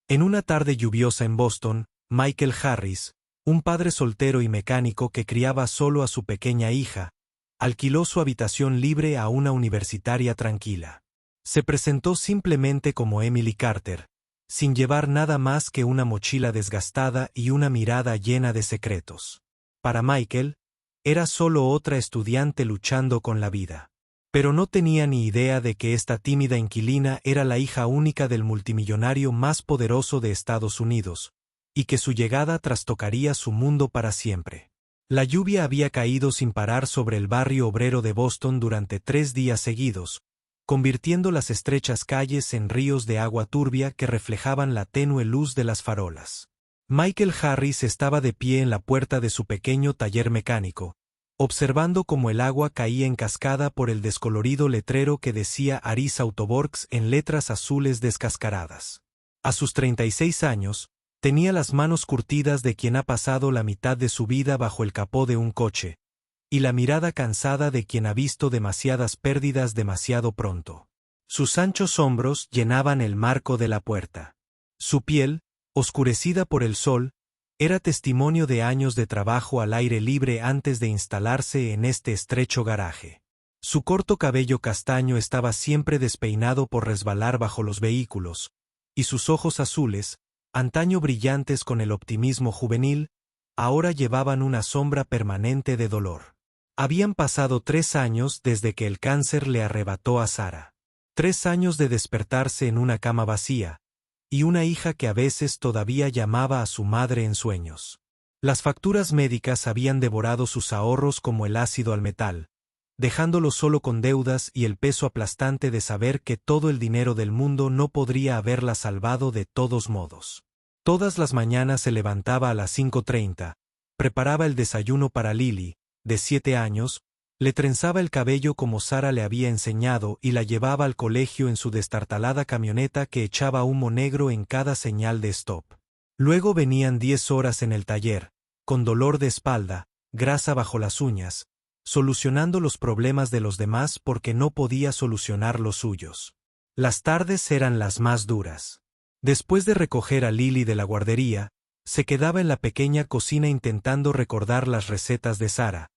En una tarde lluviosa en Boston, Michael Harris, un padre soltero y mecánico que criaba solo a su pequeña hija, alquiló su habitación libre a una universitaria tranquila. Se presentó simplemente como Emily Carter, sin llevar nada más que una mochila desgastada y una mirada llena de secretos. Para Michael, era solo otra estudiante luchando con la vida. Pero no tenía ni idea de que esta tímida inquilina era la hija única del multimillonario más poderoso de Estados Unidos, y que su llegada trastocaría su mundo para siempre. La lluvia había caído sin parar sobre el barrio obrero de Boston durante 3 días seguidos, convirtiendo las estrechas calles en ríos de agua turbia que reflejaban la tenue luz de las farolas. Michael Harris estaba de pie en la puerta de su pequeño taller mecánico, observando cómo el agua caía en cascada por el descolorido letrero que decía Aris Autoworks en letras azules descascaradas. A sus 36 años, tenía las manos curtidas de quien ha pasado la mitad de su vida bajo el capó de un coche, y la mirada cansada de quien ha visto demasiadas pérdidas demasiado pronto. Sus anchos hombros llenaban el marco de la puerta. Su piel, oscurecida por el sol, era testimonio de años de trabajo al aire libre antes de instalarse en este estrecho garaje. Su corto cabello castaño estaba siempre despeinado por resbalar bajo los vehículos, y sus ojos azules, antaño brillantes con el optimismo juvenil, ahora llevaban una sombra permanente de dolor. Habían pasado 3 años desde que el cáncer le arrebató a Sarah. 3 años de despertarse en una cama vacía, y una hija que a veces todavía llamaba a su madre en sueños. Las facturas médicas habían devorado sus ahorros como el ácido al metal, dejándolo solo con deudas y el peso aplastante de saber que todo el dinero del mundo no podría haberla salvado de todos modos. Todas las mañanas se levantaba a las 5:30, preparaba el desayuno para Lily, de 7 años, le trenzaba el cabello como Sarah le había enseñado y la llevaba al colegio en su destartalada camioneta que echaba humo negro en cada señal de stop. Luego venían 10 horas en el taller, con dolor de espalda, grasa bajo las uñas, solucionando los problemas de los demás porque no podía solucionar los suyos. Las tardes eran las más duras. Después de recoger a Lily de la guardería, se quedaba en la pequeña cocina intentando recordar las recetas de Sarah,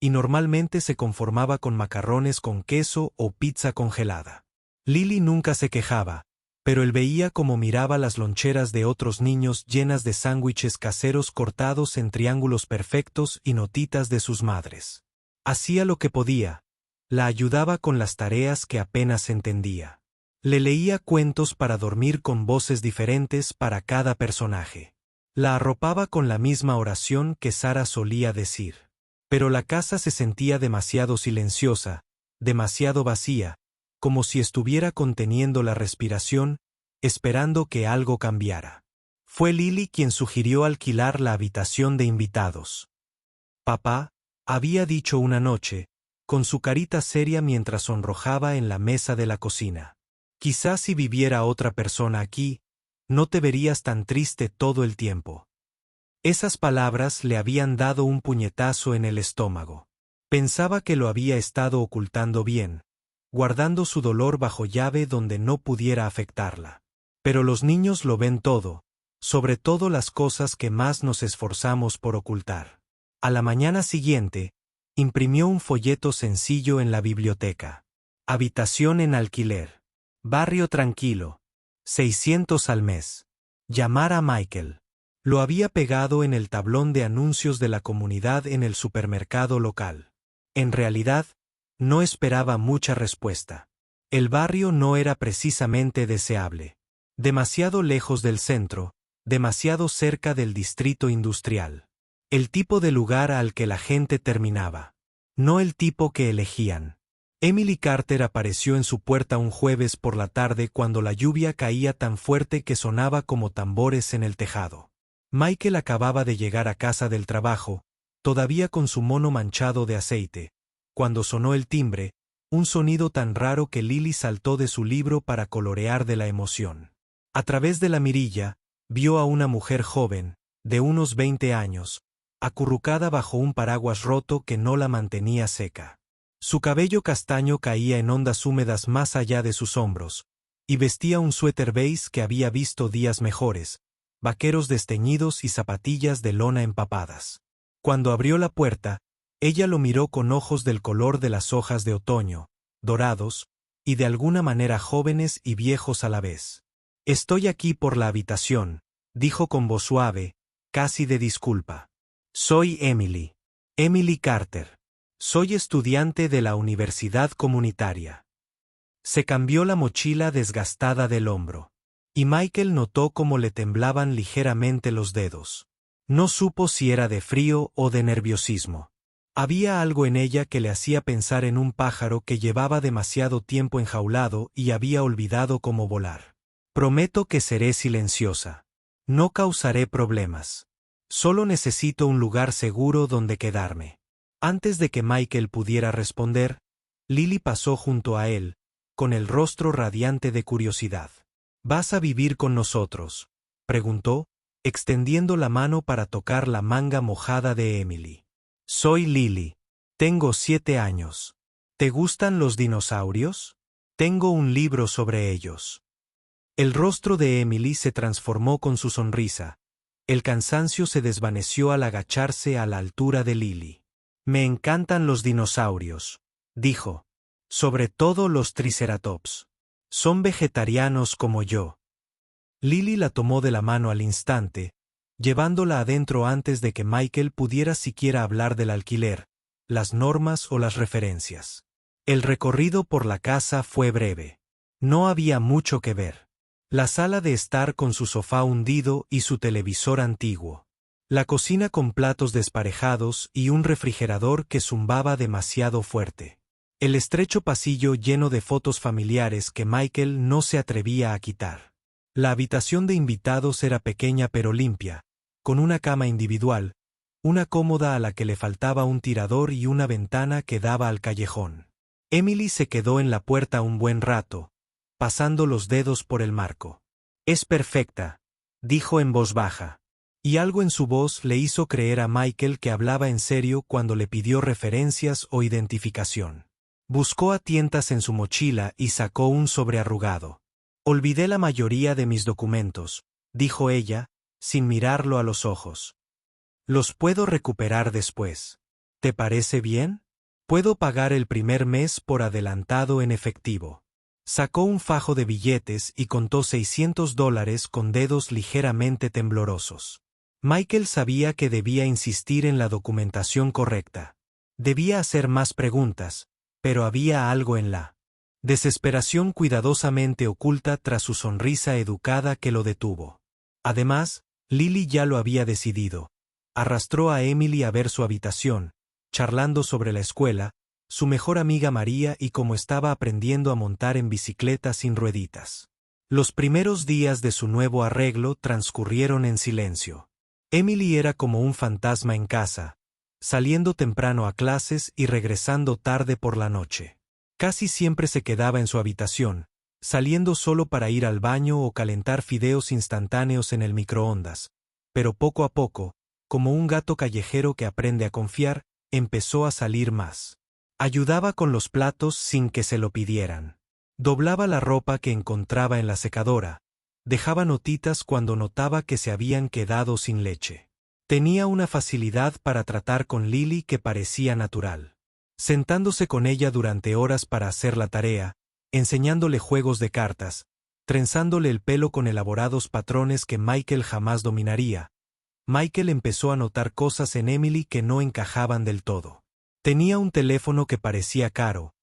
y normalmente se conformaba con macarrones con queso o pizza congelada. Lily nunca se quejaba, pero él veía cómo miraba las loncheras de otros niños llenas de sándwiches caseros cortados en triángulos perfectos y notitas de sus madres. Hacía lo que podía, la ayudaba con las tareas que apenas entendía. Le leía cuentos para dormir con voces diferentes para cada personaje. La arropaba con la misma oración que Sarah solía decir. Pero la casa se sentía demasiado silenciosa, demasiado vacía, como si estuviera conteniendo la respiración, esperando que algo cambiara. Fue Lily quien sugirió alquilar la habitación de invitados. Papá, había dicho una noche, con su carita seria mientras sonrojaba en la mesa de la cocina. Quizás si viviera otra persona aquí, no te verías tan triste todo el tiempo. Esas palabras le habían dado un puñetazo en el estómago. Pensaba que lo había estado ocultando bien, guardando su dolor bajo llave donde no pudiera afectarla. Pero los niños lo ven todo, sobre todo las cosas que más nos esforzamos por ocultar. A la mañana siguiente, imprimió un folleto sencillo en la biblioteca. Habitación en alquiler. Barrio tranquilo. 600 al mes. Llamar a Michael. Lo había pegado en el tablón de anuncios de la comunidad en el supermercado local. En realidad, no esperaba mucha respuesta. El barrio no era precisamente deseable. Demasiado lejos del centro, demasiado cerca del distrito industrial. El tipo de lugar al que la gente terminaba. No el tipo que elegían. Emily Carter apareció en su puerta un jueves por la tarde cuando la lluvia caía tan fuerte que sonaba como tambores en el tejado. Michael acababa de llegar a casa del trabajo, todavía con su mono manchado de aceite, cuando sonó el timbre, un sonido tan raro que Lily saltó de su libro para colorear de la emoción. A través de la mirilla, vio a una mujer joven, de unos 20 años, acurrucada bajo un paraguas roto que no la mantenía seca. Su cabello castaño caía en ondas húmedas más allá de sus hombros, y vestía un suéter beige que había visto días mejores, vaqueros desteñidos y zapatillas de lona empapadas. Cuando abrió la puerta, ella lo miró con ojos del color de las hojas de otoño, dorados, y de alguna manera jóvenes y viejos a la vez. «Estoy aquí por la habitación», dijo con voz suave, casi de disculpa. «Soy Emily. Emily Carter. Soy estudiante de la universidad comunitaria». Se cambió la mochila desgastada del hombro. Y Michael notó cómo le temblaban ligeramente los dedos. No supo si era de frío o de nerviosismo. Había algo en ella que le hacía pensar en un pájaro que llevaba demasiado tiempo enjaulado y había olvidado cómo volar. «Prometo que seré silenciosa. No causaré problemas. Solo necesito un lugar seguro donde quedarme». Antes de que Michael pudiera responder, Lily pasó junto a él, con el rostro radiante de curiosidad. «¿Vas a vivir con nosotros?», preguntó, extendiendo la mano para tocar la manga mojada de Emily. «Soy Lily. Tengo 7 años. ¿Te gustan los dinosaurios? Tengo un libro sobre ellos». El rostro de Emily se transformó con su sonrisa. El cansancio se desvaneció al agacharse a la altura de Lily. «Me encantan los dinosaurios», dijo. «Sobre todo los triceratops. Son vegetarianos como yo». Lily la tomó de la mano al instante, llevándola adentro antes de que Michael pudiera siquiera hablar del alquiler, las normas o las referencias. El recorrido por la casa fue breve. No había mucho que ver. La sala de estar con su sofá hundido y su televisor antiguo. La cocina con platos desparejados y un refrigerador que zumbaba demasiado fuerte. El estrecho pasillo lleno de fotos familiares que Michael no se atrevía a quitar. La habitación de invitados era pequeña pero limpia, con una cama individual, una cómoda a la que le faltaba un tirador y una ventana que daba al callejón. Emily se quedó en la puerta un buen rato, pasando los dedos por el marco. «Es perfecta», dijo en voz baja. Y algo en su voz le hizo creer a Michael que hablaba en serio cuando le pidió referencias o identificación. Buscó a tientas en su mochila y sacó un sobre arrugado. «Olvidé la mayoría de mis documentos», dijo ella, sin mirarlo a los ojos. «Los puedo recuperar después. ¿Te parece bien? Puedo pagar el primer mes por adelantado en efectivo». Sacó un fajo de billetes y contó $600 con dedos ligeramente temblorosos. Michael sabía que debía insistir en la documentación correcta. Debía hacer más preguntas, pero había algo en la desesperación cuidadosamente oculta tras su sonrisa educada que lo detuvo. Además, Lily ya lo había decidido. Arrastró a Emily a ver su habitación, charlando sobre la escuela, su mejor amiga María y cómo estaba aprendiendo a montar en bicicleta sin rueditas. Los primeros días de su nuevo arreglo transcurrieron en silencio. Emily era como un fantasma en casa, saliendo temprano a clases y regresando tarde por la noche. Casi siempre se quedaba en su habitación, saliendo solo para ir al baño o calentar fideos instantáneos en el microondas, pero poco a poco, como un gato callejero que aprende a confiar, empezó a salir más. Ayudaba con los platos sin que se lo pidieran. Doblaba la ropa que encontraba en la secadora. Dejaba notitas cuando notaba que se habían quedado sin leche. Tenía una facilidad para tratar con Lily que parecía natural. Sentándose con ella durante horas para hacer la tarea, enseñándole juegos de cartas, trenzándole el pelo con elaborados patrones que Michael jamás dominaría, Michael empezó a notar cosas en Emily que no encajaban del todo. Tenía un teléfono que parecía caro,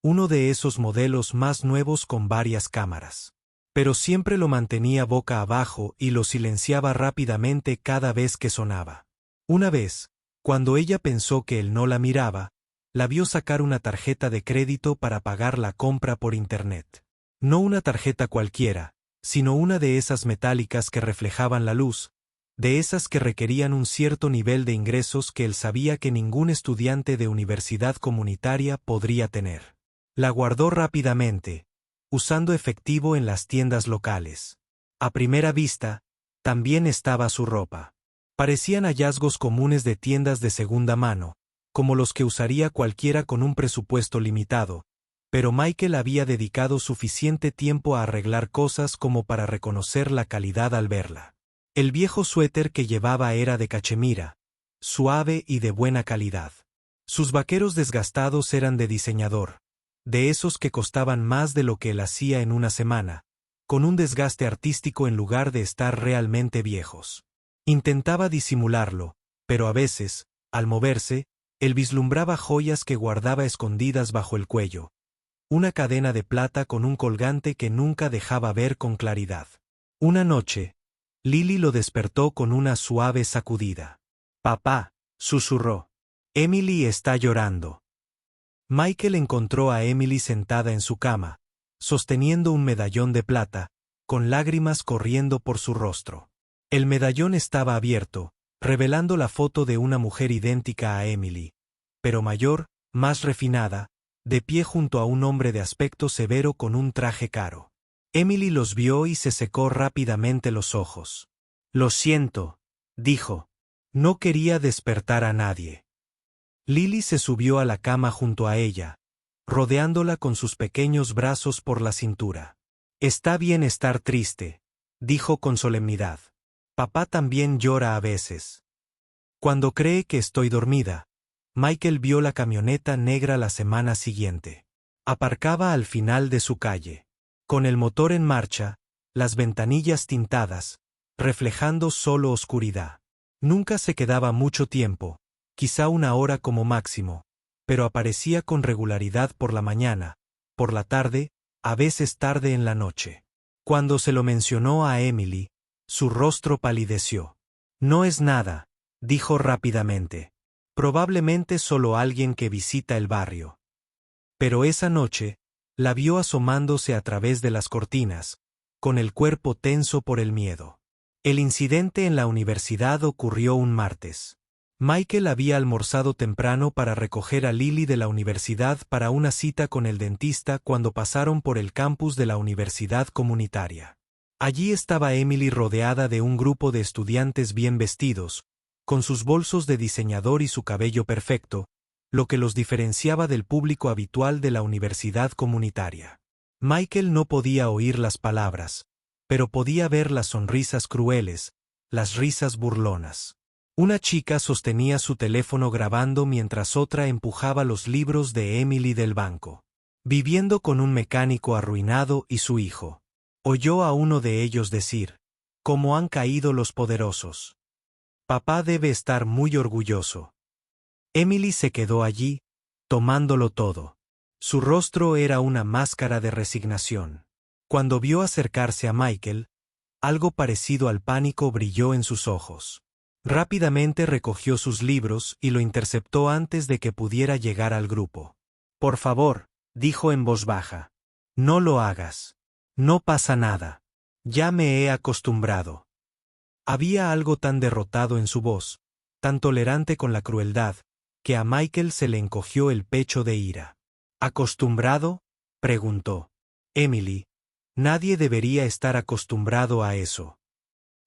uno de esos modelos más nuevos con varias cámaras. Pero siempre lo mantenía boca abajo y lo silenciaba rápidamente cada vez que sonaba. Una vez, cuando ella pensó que él no la miraba, la vio sacar una tarjeta de crédito para pagar la compra por internet. No una tarjeta cualquiera, sino una de esas metálicas que reflejaban la luz, de esas que requerían un cierto nivel de ingresos que él sabía que ningún estudiante de universidad comunitaria podría tener. La guardó rápidamente, usando efectivo en las tiendas locales. A primera vista, también estaba su ropa. Parecían hallazgos comunes de tiendas de segunda mano, como los que usaría cualquiera con un presupuesto limitado, pero Michael había dedicado suficiente tiempo a arreglar cosas como para reconocer la calidad al verla. El viejo suéter que llevaba era de cachemira, suave y de buena calidad. Sus vaqueros desgastados eran de diseñador, de esos que costaban más de lo que él hacía en una semana, con un desgaste artístico en lugar de estar realmente viejos. Intentaba disimularlo, pero a veces, al moverse, él vislumbraba joyas que guardaba escondidas bajo el cuello. Una cadena de plata con un colgante que nunca dejaba ver con claridad. Una noche, Lily lo despertó con una suave sacudida. «Papá», susurró. «Emily está llorando». Michael encontró a Emily sentada en su cama, sosteniendo un medallón de plata, con lágrimas corriendo por su rostro. El medallón estaba abierto, revelando la foto de una mujer idéntica a Emily, pero mayor, más refinada, de pie junto a un hombre de aspecto severo con un traje caro. Emily los vio y se secó rápidamente los ojos. «Lo siento», dijo. «No quería despertar a nadie». Lily se subió a la cama junto a ella, rodeándola con sus pequeños brazos por la cintura. «Está bien estar triste», dijo con solemnidad. «Papá también llora a veces. Cuando cree que estoy dormida». Michael vio la camioneta negra la semana siguiente. Aparcaba al final de su calle. Con el motor en marcha, las ventanillas tintadas, reflejando solo oscuridad. Nunca se quedaba mucho tiempo, quizá una hora como máximo, pero aparecía con regularidad por la mañana, por la tarde, a veces tarde en la noche. Cuando se lo mencionó a Emily, su rostro palideció. «No es nada», dijo rápidamente. «Probablemente solo alguien que visita el barrio». Pero esa noche, la vio asomándose a través de las cortinas, con el cuerpo tenso por el miedo. El incidente en la universidad ocurrió un martes. Michael había almorzado temprano para recoger a Lily de la universidad para una cita con el dentista cuando pasaron por el campus de la universidad comunitaria. Allí estaba Emily rodeada de un grupo de estudiantes bien vestidos, con sus bolsos de diseñador y su cabello perfecto, lo que los diferenciaba del público habitual de la universidad comunitaria. Michael no podía oír las palabras, pero podía ver las sonrisas crueles, las risas burlonas. Una chica sostenía su teléfono grabando mientras otra empujaba los libros de Emily del banco. Viviendo con un mecánico arruinado y su hijo. Oyó a uno de ellos decir: «¿Cómo han caído los poderosos? Papá debe estar muy orgulloso». Emily se quedó allí, tomándolo todo. Su rostro era una máscara de resignación. Cuando vio acercarse a Michael, algo parecido al pánico brilló en sus ojos. Rápidamente recogió sus libros y lo interceptó antes de que pudiera llegar al grupo. «Por favor», dijo en voz baja. «No lo hagas. No pasa nada. Ya me he acostumbrado». Había algo tan derrotado en su voz, tan tolerante con la crueldad, que a Michael se le encogió el pecho de ira. «¿Acostumbrado?», preguntó. «Emily, nadie debería estar acostumbrado a eso».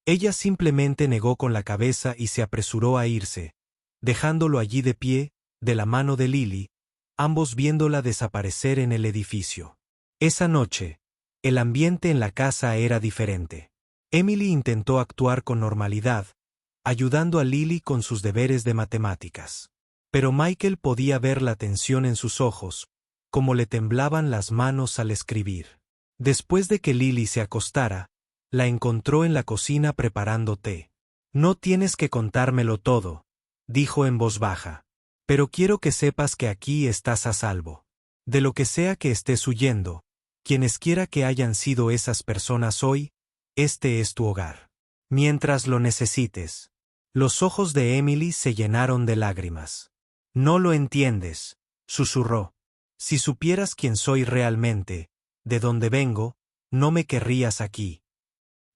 Ella simplemente negó con la cabeza y se apresuró a irse, dejándolo allí de pie, de la mano de Lily, ambos viéndola desaparecer en el edificio. Esa noche, el ambiente en la casa era diferente. Emily intentó actuar con normalidad, ayudando a Lily con sus deberes de matemáticas. Pero Michael podía ver la tensión en sus ojos, como le temblaban las manos al escribir. Después de que Lily se acostara, la encontró en la cocina preparando té. «No tienes que contármelo todo», dijo en voz baja. «Pero quiero que sepas que aquí estás a salvo. De lo que sea que estés huyendo, quienesquiera que hayan sido esas personas hoy, este es tu hogar. Mientras lo necesites». Los ojos de Emily se llenaron de lágrimas. «No lo entiendes», susurró. «Si supieras quién soy realmente, de dónde vengo, no me querrías aquí».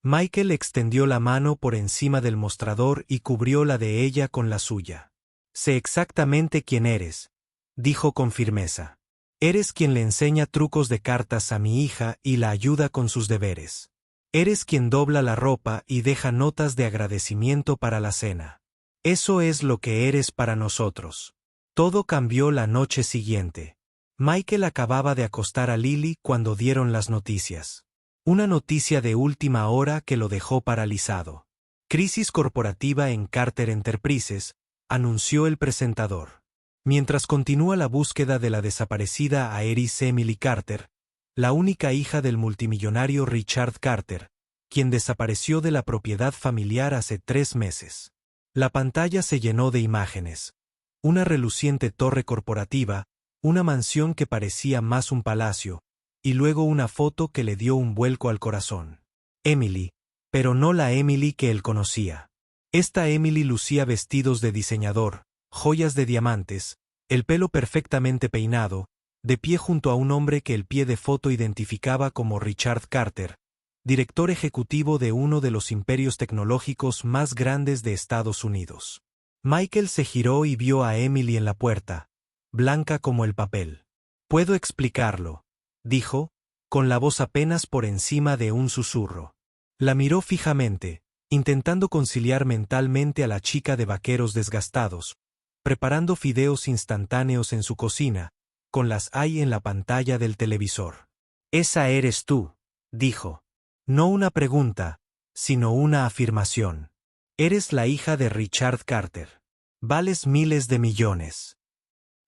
Michael extendió la mano por encima del mostrador y cubrió la de ella con la suya. «Sé exactamente quién eres», dijo con firmeza. «Eres quien le enseña trucos de cartas a mi hija y la ayuda con sus deberes. Eres quien dobla la ropa y deja notas de agradecimiento para la cena. Eso es lo que eres para nosotros». Todo cambió la noche siguiente. Michael acababa de acostar a Lily cuando dieron las noticias. Una noticia de última hora que lo dejó paralizado. Crisis corporativa en Carter Enterprises, anunció el presentador. Mientras continúa la búsqueda de la desaparecida Aeris Emily Carter, la única hija del multimillonario Richard Carter, quien desapareció de la propiedad familiar hace 3 meses. La pantalla se llenó de imágenes. Una reluciente torre corporativa, una mansión que parecía más un palacio, y luego una foto que le dio un vuelco al corazón. Emily, pero no la Emily que él conocía. Esta Emily lucía vestidos de diseñador, joyas de diamantes, el pelo perfectamente peinado, de pie junto a un hombre que el pie de foto identificaba como Richard Carter, director ejecutivo de uno de los imperios tecnológicos más grandes de Estados Unidos. Michael se giró y vio a Emily en la puerta, blanca como el papel. «Puedo explicarlo», dijo, con la voz apenas por encima de un susurro. La miró fijamente, intentando conciliar mentalmente a la chica de vaqueros desgastados, preparando fideos instantáneos en su cocina, con las hay en la pantalla del televisor. «Esa eres tú», dijo. No una pregunta, sino una afirmación. «Eres la hija de Richard Carter. Vales miles de millones».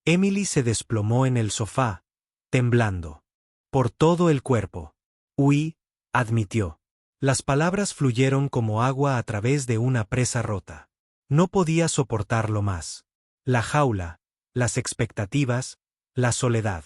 Emily se desplomó en el sofá, temblando. Por todo el cuerpo. «Oui», admitió. Las palabras fluyeron como agua a través de una presa rota. No podía soportarlo más. La jaula, las expectativas, la soledad.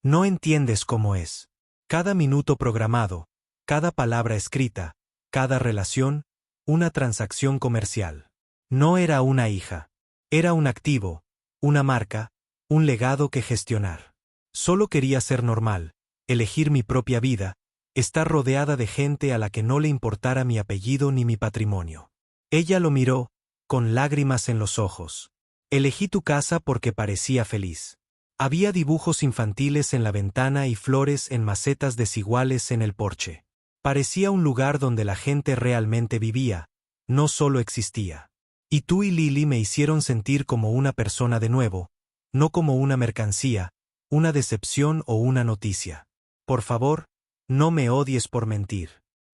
No entiendes cómo es. Cada minuto programado, cada palabra escrita, cada relación, una transacción comercial. No era una hija. Era un activo, una marca, un legado que gestionar. Solo quería ser normal, elegir mi propia vida, estar rodeada de gente a la que no le importara mi apellido ni mi patrimonio. Ella lo miró, con lágrimas en los ojos. «Elegí tu casa porque parecía feliz». Había dibujos infantiles en la ventana y flores en macetas desiguales en el porche. Parecía un lugar donde la gente realmente vivía, no solo existía. Y tú y Lily me hicieron sentir como una persona de nuevo, no como una mercancía, una decepción o una noticia. Por favor, no me odies por mentir.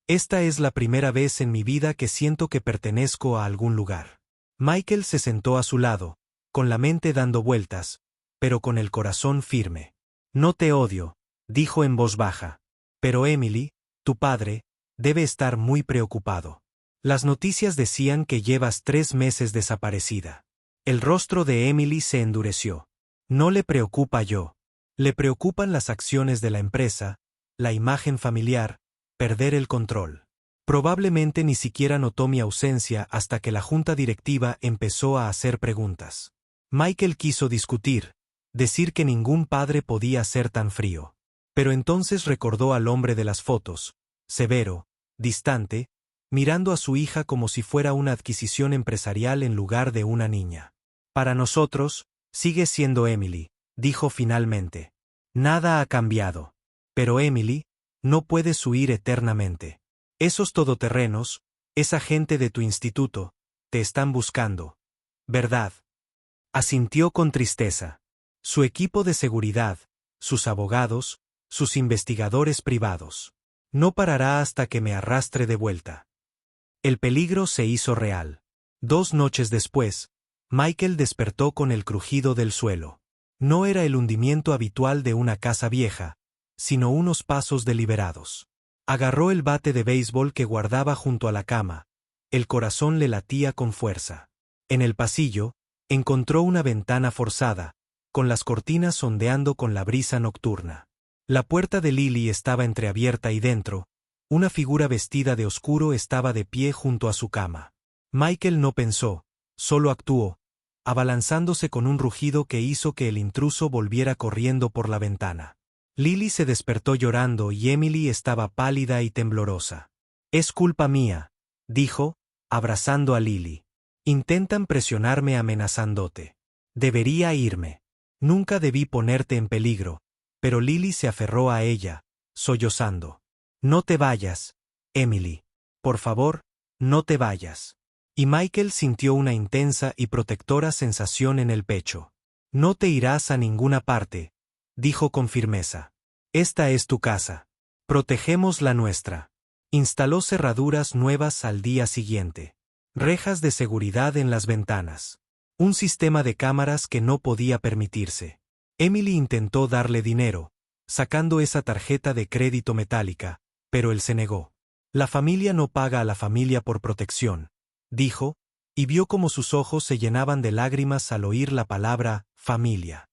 Esta es la primera vez en mi vida que siento que pertenezco a algún lugar. Michael se sentó a su lado, con la mente dando vueltas, pero con el corazón firme. «No te odio», dijo en voz baja. «Pero Emily, tu padre, debe estar muy preocupado. Las noticias decían que llevas 3 meses desaparecida». El rostro de Emily se endureció. «No le preocupa yo. Le preocupan las acciones de la empresa, la imagen familiar, perder el control». Probablemente ni siquiera notó mi ausencia hasta que la junta directiva empezó a hacer preguntas. Michael quiso discutir, decir que ningún padre podía ser tan frío. Pero entonces recordó al hombre de las fotos, severo, distante, mirando a su hija como si fuera una adquisición empresarial en lugar de una niña. «Para nosotros, sigue siendo Emily», dijo finalmente. «Nada ha cambiado. Pero Emily, no puedes huir eternamente. Esos todoterrenos, esa gente de tu instituto, te están buscando. ¿Verdad?». Asintió con tristeza. Su equipo de seguridad, sus abogados, sus investigadores privados. No parará hasta que me arrastre de vuelta. El peligro se hizo real. 2 noches después, Michael despertó con el crujido del suelo. No era el hundimiento habitual de una casa vieja, sino unos pasos deliberados. Agarró el bate de béisbol que guardaba junto a la cama. El corazón le latía con fuerza. En el pasillo, encontró una ventana forzada, con las cortinas ondeando con la brisa nocturna. La puerta de Lily estaba entreabierta y dentro, una figura vestida de oscuro estaba de pie junto a su cama. Michael no pensó, solo actuó, abalanzándose con un rugido que hizo que el intruso volviera corriendo por la ventana. Lily se despertó llorando y Emily estaba pálida y temblorosa. «Es culpa mía», dijo, abrazando a Lily. «Intentan presionarme amenazándote. Debería irme. Nunca debí ponerte en peligro», pero Lily se aferró a ella, sollozando. «No te vayas, Emily. Por favor, no te vayas». Y Michael sintió una intensa y protectora sensación en el pecho. «No te irás a ninguna parte», dijo con firmeza. Esta es tu casa. Protegemos la nuestra. Instaló cerraduras nuevas al día siguiente. Rejas de seguridad en las ventanas. Un sistema de cámaras que no podía permitirse. Emily intentó darle dinero, sacando esa tarjeta de crédito metálica, pero él se negó. La familia no paga a la familia por protección, dijo, y vio cómo sus ojos se llenaban de lágrimas al oír la palabra familia.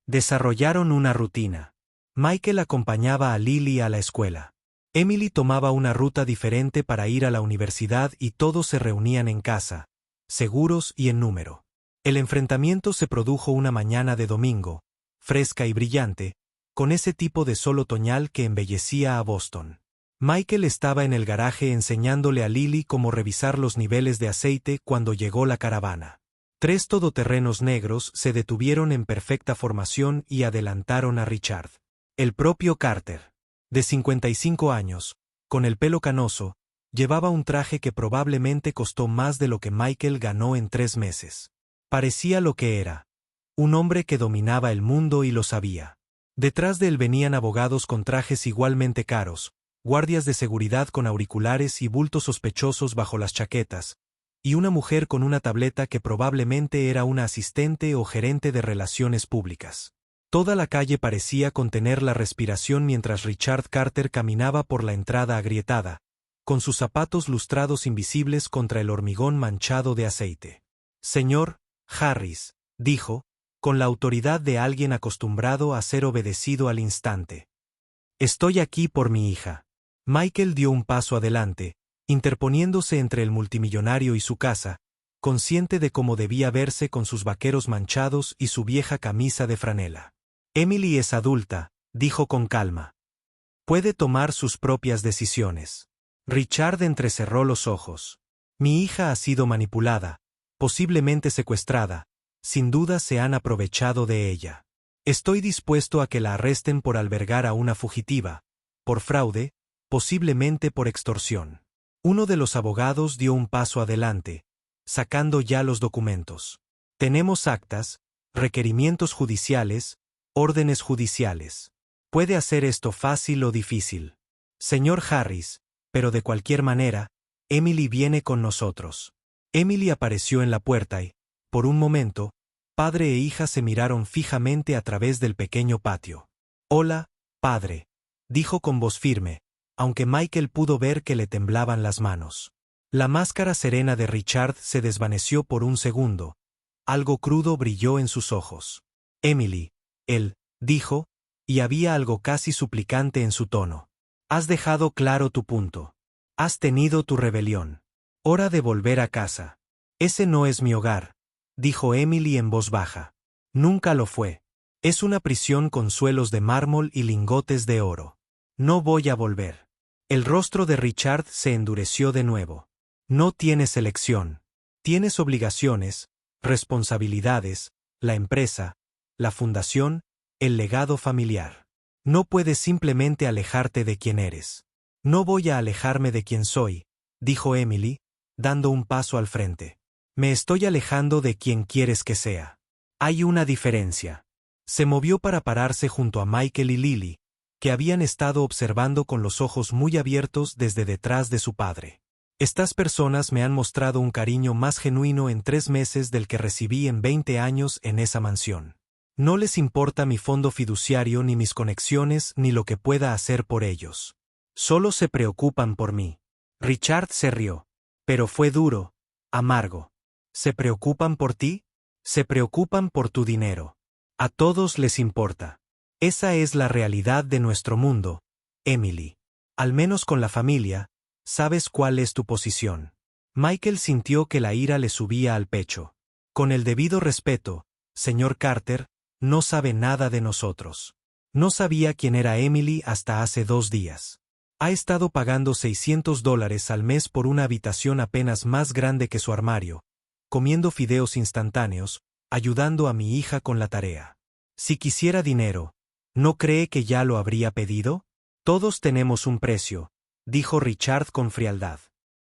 Desarrollaron una rutina. Michael acompañaba a Lily a la escuela. Emily tomaba una ruta diferente para ir a la universidad y todos se reunían en casa, seguros y en número. El enfrentamiento se produjo una mañana de domingo, fresca y brillante, con ese tipo de sol otoñal que embellecía a Boston. Michael estaba en el garaje enseñándole a Lily cómo revisar los niveles de aceite cuando llegó la caravana. 3 todoterrenos negros se detuvieron en perfecta formación y adelantaron a Richard. El propio Carter, de 55 años, con el pelo canoso, llevaba un traje que probablemente costó más de lo que Michael ganó en 3 meses. Parecía lo que era. Un hombre que dominaba el mundo y lo sabía. Detrás de él venían abogados con trajes igualmente caros, guardias de seguridad con auriculares y bultos sospechosos bajo las chaquetas, y una mujer con una tableta que probablemente era una asistente o gerente de relaciones públicas. Toda la calle parecía contener la respiración mientras Richard Carter caminaba por la entrada agrietada, con sus zapatos lustrados invisibles contra el hormigón manchado de aceite. Señor Harris, dijo, con la autoridad de alguien acostumbrado a ser obedecido al instante. Estoy aquí por mi hija. Michael dio un paso adelante, interponiéndose entre el multimillonario y su casa, consciente de cómo debía verse con sus vaqueros manchados y su vieja camisa de franela. Emily es adulta, dijo con calma. Puede tomar sus propias decisiones. Richard entrecerró los ojos. Mi hija ha sido manipulada, posiblemente secuestrada, sin duda se han aprovechado de ella. Estoy dispuesto a que la arresten por albergar a una fugitiva, por fraude, posiblemente por extorsión. Uno de los abogados dio un paso adelante, sacando ya los documentos. Tenemos actas, requerimientos judiciales, órdenes judiciales. Puede hacer esto fácil o difícil. Señor Harris, pero de cualquier manera, Emily viene con nosotros. Emily apareció en la puerta y, por un momento, padre e hija se miraron fijamente a través del pequeño patio. Hola, padre, dijo con voz firme, aunque Michael pudo ver que le temblaban las manos. La máscara serena de Richard se desvaneció por un segundo. Algo crudo brilló en sus ojos. Emily, él, dijo, y había algo casi suplicante en su tono. Has dejado claro tu punto. Has tenido tu rebelión. Hora de volver a casa. Ese no es mi hogar, dijo Emily en voz baja. Nunca lo fue. Es una prisión con suelos de mármol y lingotes de oro. No voy a volver. El rostro de Richard se endureció de nuevo. No tienes elección. Tienes obligaciones, responsabilidades, la empresa, la fundación, el legado familiar. No puedes simplemente alejarte de quien eres. No voy a alejarme de quien soy, dijo Emily, dando un paso al frente. Me estoy alejando de quien quieres que sea. Hay una diferencia. Se movió para pararse junto a Michael y Lily, que habían estado observando con los ojos muy abiertos desde detrás de su padre. Estas personas me han mostrado un cariño más genuino en 3 meses del que recibí en 20 años en esa mansión. No les importa mi fondo fiduciario ni mis conexiones ni lo que pueda hacer por ellos. Solo se preocupan por mí. Richard se rió. Pero fue duro, amargo. ¿Se preocupan por ti? Se preocupan por tu dinero. A todos les importa. Esa es la realidad de nuestro mundo, Emily. Al menos con la familia, sabes cuál es tu posición. Michael sintió que la ira le subía al pecho. Con el debido respeto, señor Carter, no sabe nada de nosotros. No sabía quién era Emily hasta hace 2 días. Ha estado pagando $600 al mes por una habitación apenas más grande que su armario, comiendo fideos instantáneos, ayudando a mi hija con la tarea. Si quisiera dinero, ¿no cree que ya lo habría pedido? Todos tenemos un precio, dijo Richard con frialdad.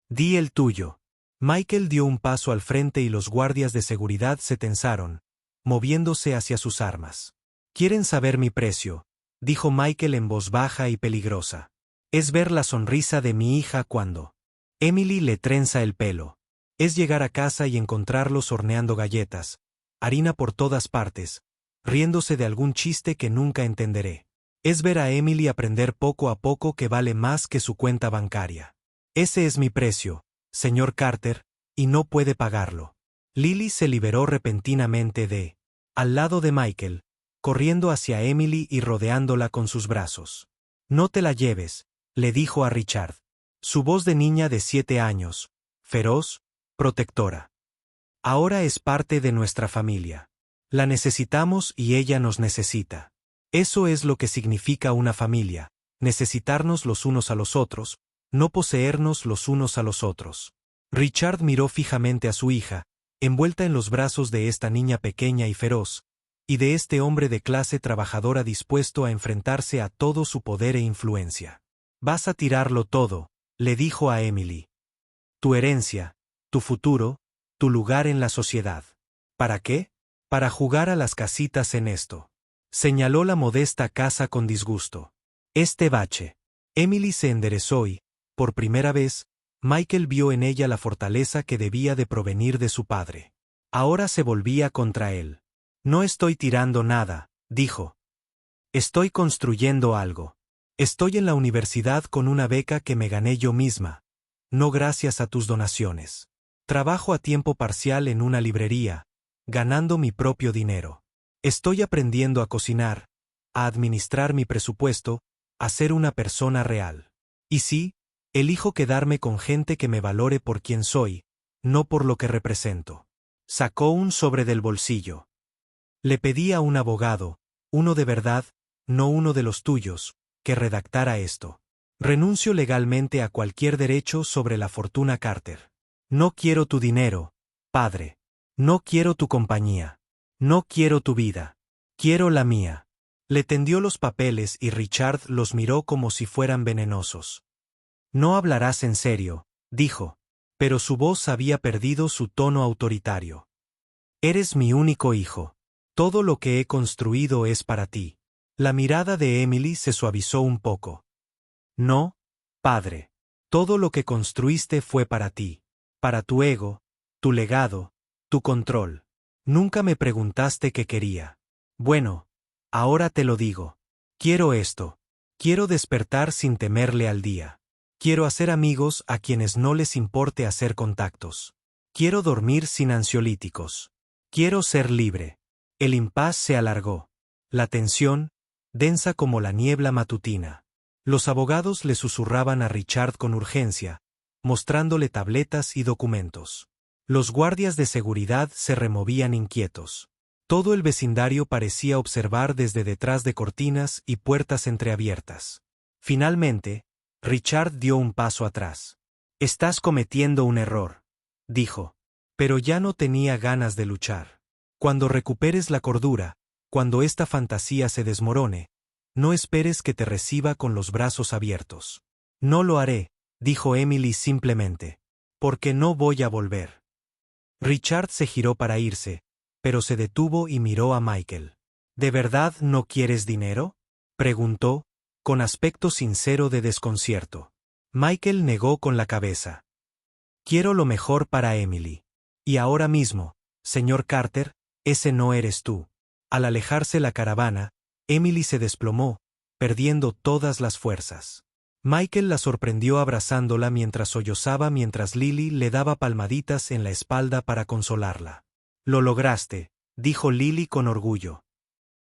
Di el tuyo. Michael dio un paso al frente y los guardias de seguridad se tensaron, moviéndose hacia sus armas. Quieren saber mi precio, dijo Michael en voz baja y peligrosa. Es ver la sonrisa de mi hija cuando Emily le trenza el pelo. Es llegar a casa y encontrarlos horneando galletas, harina por todas partes, riéndose de algún chiste que nunca entenderé. Es ver a Emily aprender poco a poco que vale más que su cuenta bancaria. Ese es mi precio, señor Carter, y no puede pagarlo. Lily se liberó repentinamente al lado de Michael, corriendo hacia Emily y rodeándola con sus brazos. No te la lleves, le dijo a Richard. Su voz de niña de 7 años, feroz, protectora. Ahora es parte de nuestra familia. La necesitamos y ella nos necesita. Eso es lo que significa una familia, necesitarnos los unos a los otros, no poseernos los unos a los otros. Richard miró fijamente a su hija, envuelta en los brazos de esta niña pequeña y feroz, y de este hombre de clase trabajadora dispuesto a enfrentarse a todo su poder e influencia. Vas a tirarlo todo, le dijo a Emily. Tu herencia, tu futuro, tu lugar en la sociedad. ¿Para qué? Para jugar a las casitas en esto. Señaló la modesta casa con disgusto. Este bache. Emily se enderezó y, por primera vez, Michael vio en ella la fortaleza que debía de provenir de su padre. Ahora se volvía contra él. No estoy tirando nada, dijo. Estoy construyendo algo. Estoy en la universidad con una beca que me gané yo misma, no gracias a tus donaciones. Trabajo a tiempo parcial en una librería, ganando mi propio dinero. Estoy aprendiendo a cocinar, a administrar mi presupuesto, a ser una persona real. Y sí, elijo quedarme con gente que me valore por quien soy, no por lo que represento. Sacó un sobre del bolsillo. Le pedí a un abogado, uno de verdad, no uno de los tuyos, que redactara esto. Renuncio legalmente a cualquier derecho sobre la fortuna Carter. No quiero tu dinero, padre. No quiero tu compañía. No quiero tu vida. Quiero la mía. Le tendió los papeles y Richard los miró como si fueran venenosos. No hablarás en serio, dijo, pero su voz había perdido su tono autoritario. Eres mi único hijo. Todo lo que he construido es para ti. La mirada de Emily se suavizó un poco. No, padre. Todo lo que construiste fue para ti. Para tu ego, tu legado, tu control. Nunca me preguntaste qué quería. Bueno, ahora te lo digo. Quiero esto. Quiero despertar sin temerle al día. Quiero hacer amigos a quienes no les importe hacer contactos. Quiero dormir sin ansiolíticos. Quiero ser libre. El impas se alargó. La tensión, densa como la niebla matutina. Los abogados le susurraban a Richard con urgencia, mostrándole tabletas y documentos. Los guardias de seguridad se removían inquietos. Todo el vecindario parecía observar desde detrás de cortinas y puertas entreabiertas. Finalmente, Richard dio un paso atrás. Estás cometiendo un error, dijo. Pero ya no tenía ganas de luchar. Cuando recuperes la cordura, cuando esta fantasía se desmorone, no esperes que te reciba con los brazos abiertos. No lo haré, dijo Emily simplemente. Porque no voy a volver. Richard se giró para irse, pero se detuvo y miró a Michael. ¿De verdad no quieres dinero?, preguntó, con aspecto sincero de desconcierto. Michael negó con la cabeza. Quiero lo mejor para Emily. Y ahora mismo, señor Carter, ese no eres tú. Al alejarse la caravana, Emily se desplomó, perdiendo todas las fuerzas. Michael la sorprendió abrazándola mientras sollozaba mientras Lily le daba palmaditas en la espalda para consolarla. Lo lograste, dijo Lily con orgullo.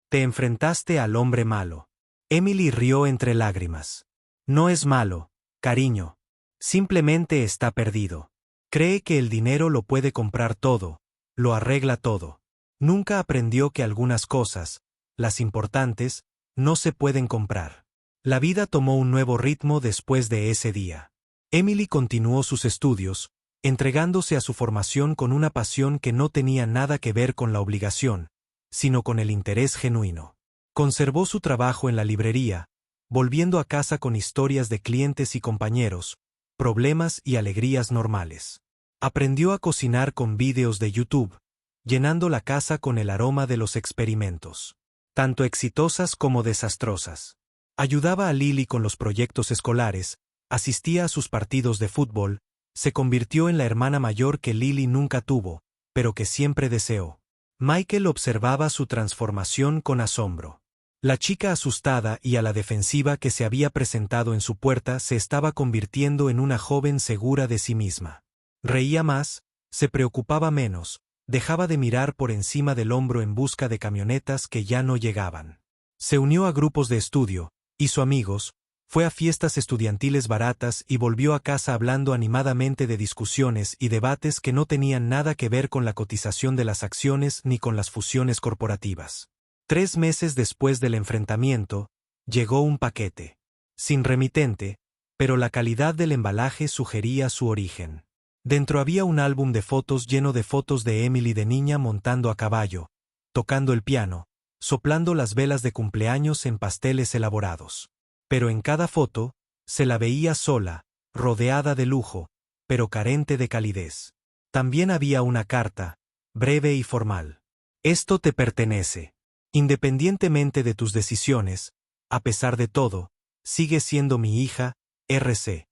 Te enfrentaste al hombre malo. Emily rió entre lágrimas. No es malo, cariño. Simplemente está perdido. Cree que el dinero lo puede comprar todo, lo arregla todo. Nunca aprendió que algunas cosas, las importantes, no se pueden comprar. La vida tomó un nuevo ritmo después de ese día. Emily continuó sus estudios, entregándose a su formación con una pasión que no tenía nada que ver con la obligación, sino con el interés genuino. Conservó su trabajo en la librería, volviendo a casa con historias de clientes y compañeros, problemas y alegrías normales. Aprendió a cocinar con vídeos de YouTube, llenando la casa con el aroma de los experimentos. tanto exitosas como desastrosas. Ayudaba a Lily con los proyectos escolares, asistía a sus partidos de fútbol, se convirtió en la hermana mayor que Lily nunca tuvo, pero que siempre deseó. Michael observaba su transformación con asombro. La chica asustada y a la defensiva que se había presentado en su puerta se estaba convirtiendo en una joven segura de sí misma. Reía más, se preocupaba menos, dejaba de mirar por encima del hombro en busca de camionetas que ya no llegaban. Se unió a grupos de estudio, hizo amigos, fue a fiestas estudiantiles baratas y volvió a casa hablando animadamente de discusiones y debates que no tenían nada que ver con la cotización de las acciones ni con las fusiones corporativas. 3 meses después del enfrentamiento, llegó un paquete. Sin remitente, pero la calidad del embalaje sugería su origen. Dentro había un álbum de fotos lleno de fotos de Emily de niña montando a caballo, tocando el piano, soplando las velas de cumpleaños en pasteles elaborados. Pero en cada foto, se la veía sola, rodeada de lujo, pero carente de calidez. También había una carta, breve y formal. Esto te pertenece. Independientemente de tus decisiones, a pesar de todo, sigue siendo mi hija, R.C.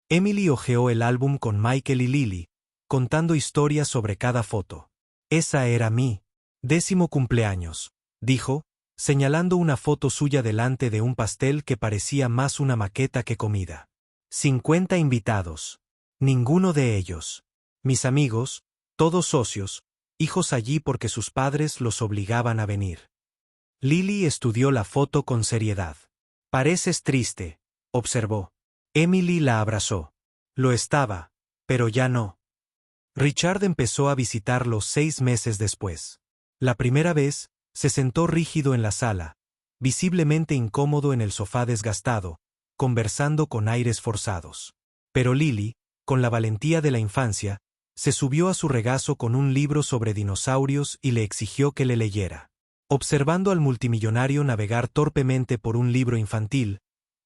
Emily hojeó el álbum con Michael y Lily, contando historias sobre cada foto. Esa era mi 10º cumpleaños, dijo, señalando una foto suya delante de un pastel que parecía más una maqueta que comida. 50 invitados. Ninguno de ellos. Mis amigos, todos socios, hijos allí porque sus padres los obligaban a venir. Lily estudió la foto con seriedad. Pareces triste, observó. Emily la abrazó. Lo estaba, pero ya no. Richard empezó a visitarlo 6 meses después. La primera vez, se sentó rígido en la sala, visiblemente incómodo en el sofá desgastado, conversando con aires forzados. Pero Lily, con la valentía de la infancia, se subió a su regazo con un libro sobre dinosaurios y le exigió que le leyera. Observando al multimillonario navegar torpemente por un libro infantil,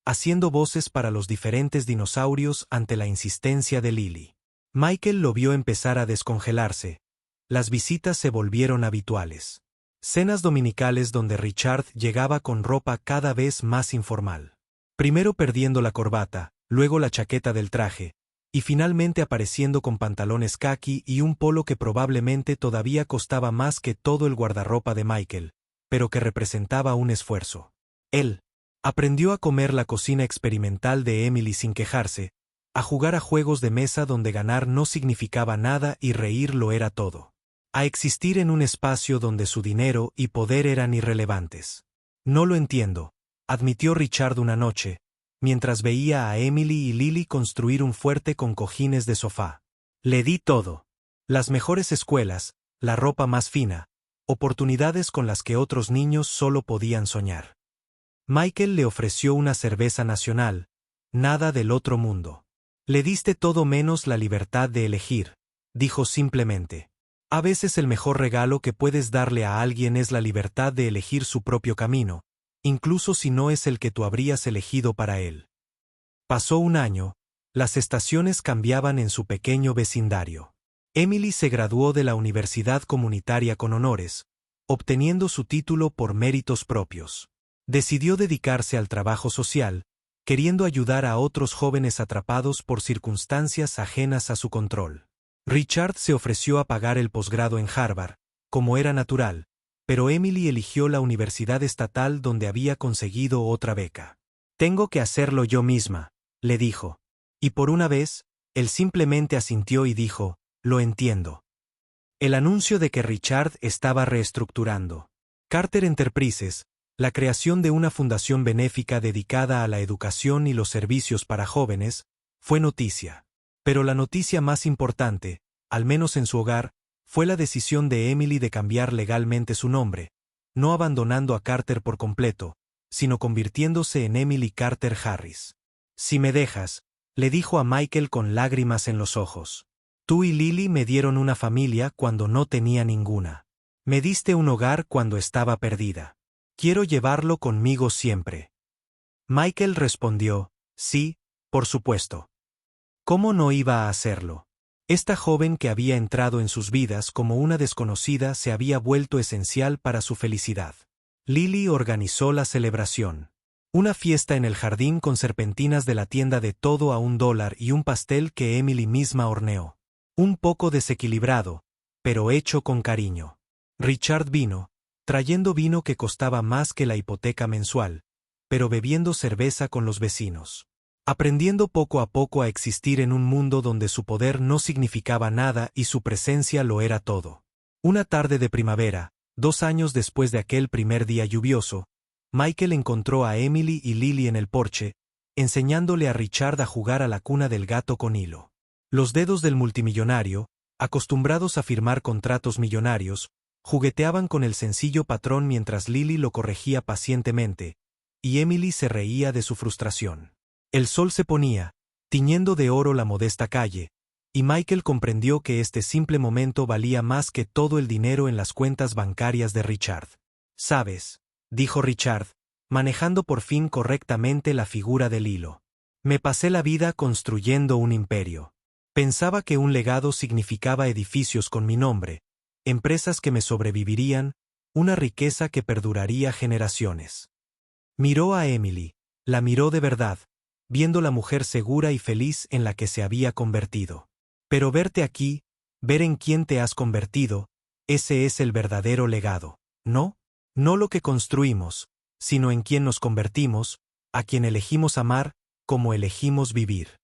haciendo voces para los diferentes dinosaurios ante la insistencia de Lily. Michael lo vio empezar a descongelarse. Las visitas se volvieron habituales. Cenas dominicales donde Richard llegaba con ropa cada vez más informal. Primero perdiendo la corbata, luego la chaqueta del traje, y finalmente apareciendo con pantalones caqui y un polo que probablemente todavía costaba más que todo el guardarropa de Michael, pero que representaba un esfuerzo. Él aprendió a comer la cocina experimental de Emily sin quejarse, a jugar a juegos de mesa donde ganar no significaba nada y reír lo era todo. A existir en un espacio donde su dinero y poder eran irrelevantes. No lo entiendo, admitió Richard una noche, mientras veía a Emily y Lily construir un fuerte con cojines de sofá. Le di todo. Las mejores escuelas, la ropa más fina, oportunidades con las que otros niños solo podían soñar. Michael le ofreció una cerveza nacional, nada del otro mundo. Le diste todo menos la libertad de elegir, dijo simplemente. A veces el mejor regalo que puedes darle a alguien es la libertad de elegir su propio camino, incluso si no es el que tú habrías elegido para él. Pasó un año, las estaciones cambiaban en su pequeño vecindario. Emily se graduó de la Universidad Comunitaria con honores, obteniendo su título por méritos propios. Decidió dedicarse al trabajo social, queriendo ayudar a otros jóvenes atrapados por circunstancias ajenas a su control. Richard se ofreció a pagar el posgrado en Harvard, como era natural, pero Emily eligió la universidad estatal donde había conseguido otra beca. Tengo que hacerlo yo misma, le dijo. Y por una vez, él simplemente asintió y dijo, lo entiendo. El anuncio de que Richard estaba reestructurando Carter Enterprises, la creación de una fundación benéfica dedicada a la educación y los servicios para jóvenes, fue noticia. Pero la noticia más importante, al menos en su hogar, fue la decisión de Emily de cambiar legalmente su nombre, no abandonando a Carter por completo, sino convirtiéndose en Emily Carter Harris. Si me dejas, le dijo a Michael con lágrimas en los ojos. Tú y Lily me dieron una familia cuando no tenía ninguna. Me diste un hogar cuando estaba perdida. Quiero llevarlo conmigo siempre. Michael respondió, sí, por supuesto. ¿Cómo no iba a hacerlo? Esta joven que había entrado en sus vidas como una desconocida se había vuelto esencial para su felicidad. Lily organizó la celebración. Una fiesta en el jardín con serpentinas de la tienda de todo a $1 y un pastel que Emily misma horneó. Un poco desequilibrado, pero hecho con cariño. Richard vino, trayendo vino que costaba más que la hipoteca mensual, pero bebiendo cerveza con los vecinos. Aprendiendo poco a poco a existir en un mundo donde su poder no significaba nada y su presencia lo era todo. Una tarde de primavera, 2 años después de aquel primer día lluvioso, Michael encontró a Emily y Lily en el porche, enseñándole a Richard a jugar a la cuna del gato con hilo. Los dedos del multimillonario, acostumbrados a firmar contratos millonarios, jugueteaban con el sencillo patrón mientras Lily lo corregía pacientemente, y Emily se reía de su frustración. El sol se ponía, tiñendo de oro la modesta calle, y Michael comprendió que este simple momento valía más que todo el dinero en las cuentas bancarias de Richard. «¿Sabes?», dijo Richard, manejando por fin correctamente la figura del hilo. «Me pasé la vida construyendo un imperio. Pensaba que un legado significaba edificios con mi nombre, empresas que me sobrevivirían, una riqueza que perduraría generaciones». Miró a Emily, la miró de verdad, viendo la mujer segura y feliz en la que se había convertido. «Pero verte aquí, ver en quién te has convertido, ese es el verdadero legado, ¿no? No lo que construimos, sino en quién nos convertimos, a quien elegimos amar, como elegimos vivir».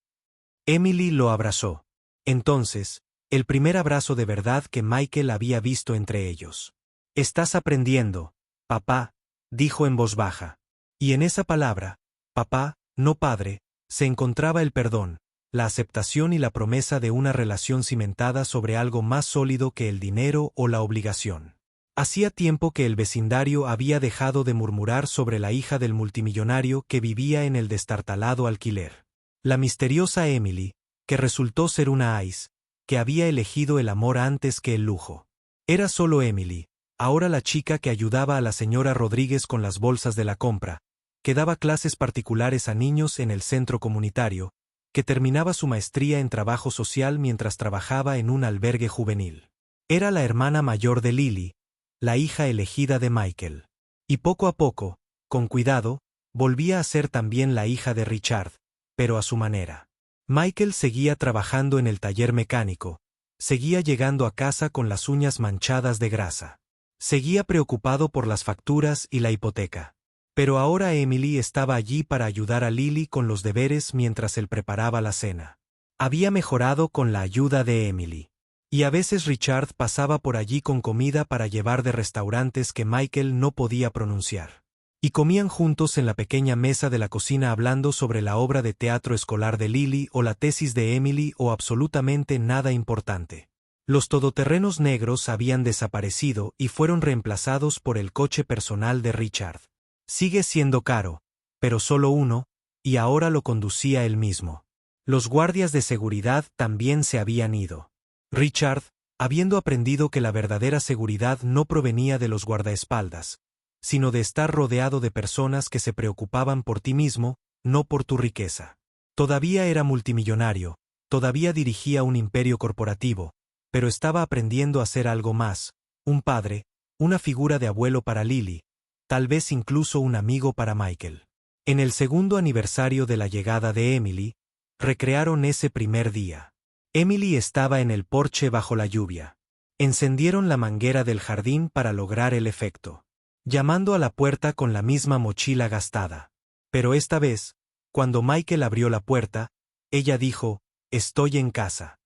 Emily lo abrazó. Entonces, el primer abrazo de verdad que Michael había visto entre ellos. «Estás aprendiendo, papá», dijo en voz baja. Y en esa palabra, papá, no padre, se encontraba el perdón, la aceptación y la promesa de una relación cimentada sobre algo más sólido que el dinero o la obligación. Hacía tiempo que el vecindario había dejado de murmurar sobre la hija del multimillonario que vivía en el destartalado alquiler. La misteriosa Emily, que resultó ser una Ice, que había elegido el amor antes que el lujo. Era solo Emily, ahora la chica que ayudaba a la señora Rodríguez con las bolsas de la compra, que daba clases particulares a niños en el centro comunitario, que terminaba su maestría en trabajo social mientras trabajaba en un albergue juvenil. Era la hermana mayor de Lily, la hija elegida de Michael. Y poco a poco, con cuidado, volvía a ser también la hija de Richard, pero a su manera. Michael seguía trabajando en el taller mecánico, seguía llegando a casa con las uñas manchadas de grasa. Seguía preocupado por las facturas y la hipoteca. Pero ahora Emily estaba allí para ayudar a Lily con los deberes mientras él preparaba la cena. Había mejorado con la ayuda de Emily. Y a veces Richard pasaba por allí con comida para llevar de restaurantes que Michael no podía pronunciar. Y comían juntos en la pequeña mesa de la cocina hablando sobre la obra de teatro escolar de Lily o la tesis de Emily o absolutamente nada importante. Los todoterrenos negros habían desaparecido y fueron reemplazados por el coche personal de Richard. Sigue siendo caro, pero solo uno, y ahora lo conducía él mismo. Los guardias de seguridad también se habían ido. Richard, habiendo aprendido que la verdadera seguridad no provenía de los guardaespaldas, sino de estar rodeado de personas que se preocupaban por ti mismo, no por tu riqueza. Todavía era multimillonario, todavía dirigía un imperio corporativo, pero estaba aprendiendo a ser algo más, un padre, una figura de abuelo para Lily, tal vez incluso un amigo para Michael. En el segundo aniversario de la llegada de Emily, recrearon ese primer día. Emily estaba en el porche bajo la lluvia. Encendieron la manguera del jardín para lograr el efecto, llamando a la puerta con la misma mochila gastada. Pero esta vez, cuando Michael abrió la puerta, ella dijo, «Estoy en casa».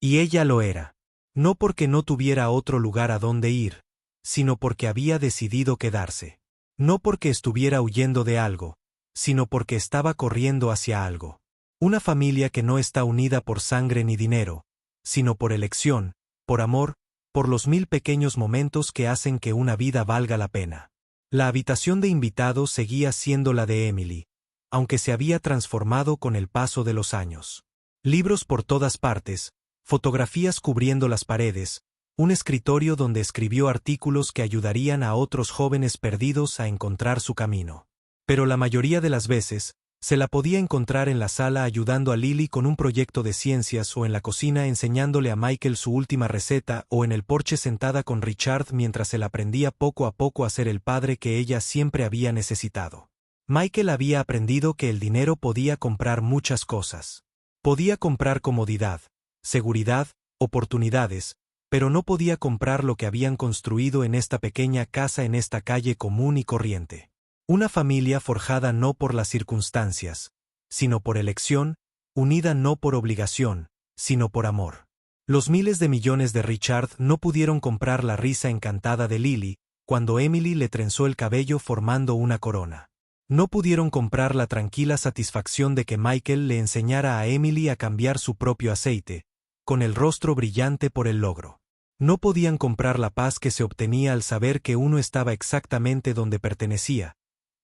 Y ella lo era. No porque no tuviera otro lugar a donde ir, sino porque había decidido quedarse. No porque estuviera huyendo de algo, sino porque estaba corriendo hacia algo. Una familia que no está unida por sangre ni dinero, sino por elección, por amor, por los 1000 pequeños momentos que hacen que una vida valga la pena. La habitación de invitados seguía siendo la de Emily, aunque se había transformado con el paso de los años. Libros por todas partes, fotografías cubriendo las paredes, un escritorio donde escribió artículos que ayudarían a otros jóvenes perdidos a encontrar su camino. Pero la mayoría de las veces, Se la podía encontrar en la sala ayudando a Lily con un proyecto de ciencias o en la cocina enseñándole a Michael su última receta o en el porche sentada con Richard mientras él aprendía poco a poco a ser el padre que ella siempre había necesitado. Michael había aprendido que el dinero podía comprar muchas cosas. Podía comprar comodidad, seguridad, oportunidades, pero no podía comprar lo que habían construido en esta pequeña casa en esta calle común y corriente. Una familia forjada no por las circunstancias, sino por elección, unida no por obligación, sino por amor. Los miles de millones de Richard no pudieron comprar la risa encantada de Lily, cuando Emily le trenzó el cabello formando una corona. No pudieron comprar la tranquila satisfacción de que Michael le enseñara a Emily a cambiar su propio aceite, con el rostro brillante por el logro. No podían comprar la paz que se obtenía al saber que uno estaba exactamente donde pertenecía,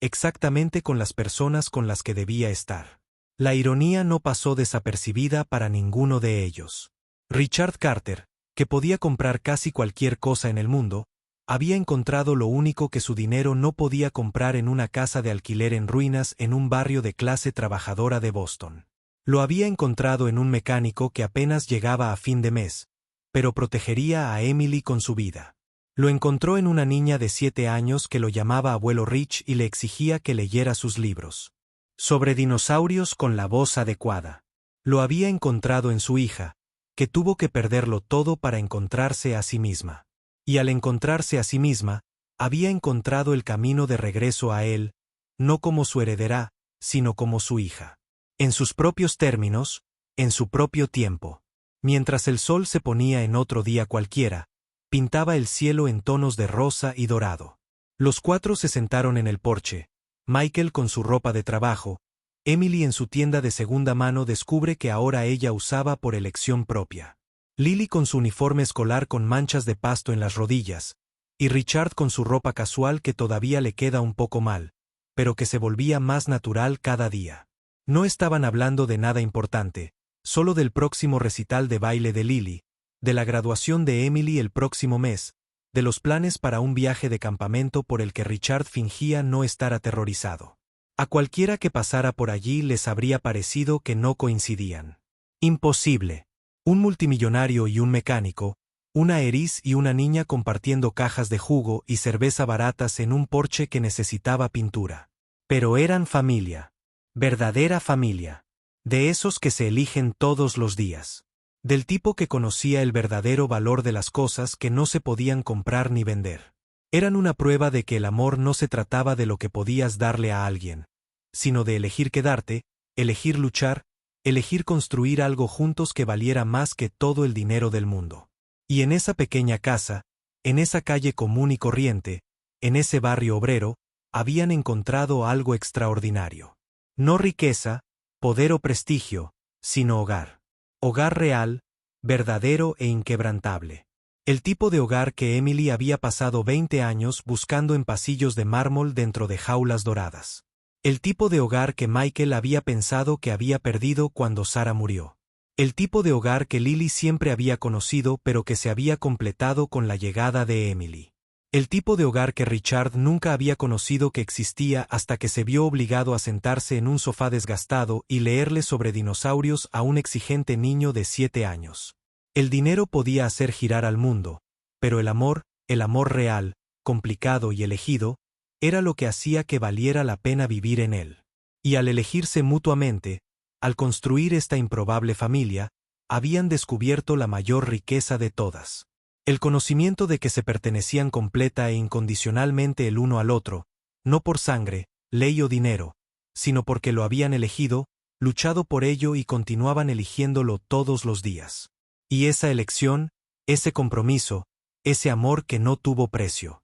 exactamente con las personas con las que debía estar. La ironía no pasó desapercibida para ninguno de ellos. Richard Carter, que podía comprar casi cualquier cosa en el mundo, había encontrado lo único que su dinero no podía comprar en una casa de alquiler en ruinas en un barrio de clase trabajadora de Boston. Lo había encontrado en un mecánico que apenas llegaba a fin de mes, pero protegería a Emily con su vida. Lo encontró en una niña de 7 años que lo llamaba abuelo Rich y le exigía que leyera sus libros sobre dinosaurios con la voz adecuada. Lo había encontrado en su hija, que tuvo que perderlo todo para encontrarse a sí misma. Y al encontrarse a sí misma, había encontrado el camino de regreso a él, no como su heredera, sino como su hija. En sus propios términos, en su propio tiempo. Mientras el sol se ponía en otro día cualquiera, pintaba el cielo en tonos de rosa y dorado. Los 4 se sentaron en el porche, Michael con su ropa de trabajo, Emily en su tienda de segunda mano descubre que ahora ella usaba por elección propia. Lily con su uniforme escolar con manchas de pasto en las rodillas, y Richard con su ropa casual que todavía le queda un poco mal, pero que se volvía más natural cada día. No estaban hablando de nada importante, solo del próximo recital de baile de Lily, de la graduación de Emily el próximo mes, de los planes para un viaje de campamento por el que Richard fingía no estar aterrorizado. A cualquiera que pasara por allí les habría parecido que no coincidían. Imposible. Un multimillonario y un mecánico, una eriz y una niña compartiendo cajas de jugo y cerveza baratas en un porche que necesitaba pintura. Pero eran familia. Verdadera familia. De esos que se eligen todos los días. Del tipo que conocía el verdadero valor de las cosas que no se podían comprar ni vender. Eran una prueba de que el amor no se trataba de lo que podías darle a alguien, sino de elegir quedarte, elegir luchar, elegir construir algo juntos que valiera más que todo el dinero del mundo. Y en esa pequeña casa, en esa calle común y corriente, en ese barrio obrero, habían encontrado algo extraordinario. No riqueza, poder o prestigio, sino hogar. Hogar real, verdadero e inquebrantable. El tipo de hogar que Emily había pasado 20 años buscando en pasillos de mármol dentro de jaulas doradas. El tipo de hogar que Michael había pensado que había perdido cuando Sarah murió. El tipo de hogar que Lily siempre había conocido pero que se había completado con la llegada de Emily. El tipo de hogar que Richard nunca había conocido que existía hasta que se vio obligado a sentarse en un sofá desgastado y leerle sobre dinosaurios a un exigente niño de 7 años. El dinero podía hacer girar al mundo, pero el amor real, complicado y elegido, era lo que hacía que valiera la pena vivir en él. Y al elegirse mutuamente, al construir esta improbable familia, habían descubierto la mayor riqueza de todas. El conocimiento de que se pertenecían completa e incondicionalmente el uno al otro, no por sangre, ley o dinero, sino porque lo habían elegido, luchado por ello y continuaban eligiéndolo todos los días. Y esa elección, ese compromiso, ese amor que no tuvo precio.